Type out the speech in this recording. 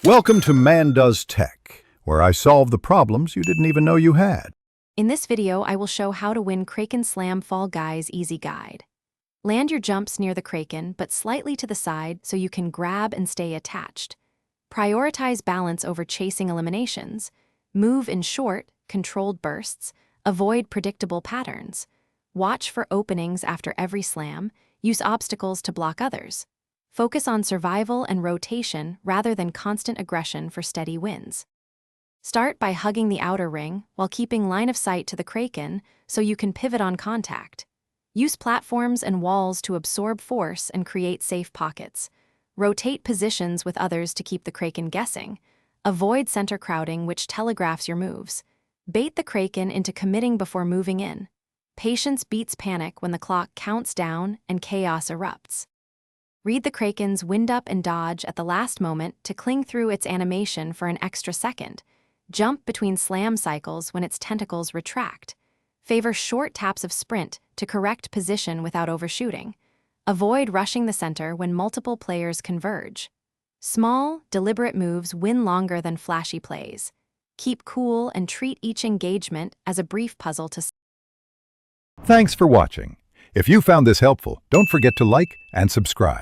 Welcome to Man Does Tech, where I solve the problems you didn't even know you had. In this video, I will show how to win Kraken Slam Fall Guy's easy guide. Land your jumps near the Kraken, but slightly to the side so you can grab and stay attached. Prioritize balance over chasing eliminations. Move in short, controlled bursts. Avoid predictable patterns. Watch for openings after every slam. Use obstacles to block others. Focus on survival and rotation rather than constant aggression for steady wins. Start by hugging the outer ring while keeping line of sight to the Kraken so you can pivot on contact. Use platforms and walls to absorb force and create safe pockets. Rotate positions with others to keep the Kraken guessing. Avoid center crowding, which telegraphs your moves. Bait the Kraken into committing before moving in. Patience beats panic when the clock counts down and chaos erupts. Read the Kraken's wind up and dodge at the last moment to cling through its animation for an extra second. Jump between slam cycles when its tentacles retract. Favor short taps of sprint to correct position without overshooting. Avoid rushing the center when multiple players converge. Small, deliberate moves win longer than flashy plays. Keep cool and treat each engagement as a brief puzzle to solve. Thanks for watching. If you found this helpful, don't forget to like and subscribe.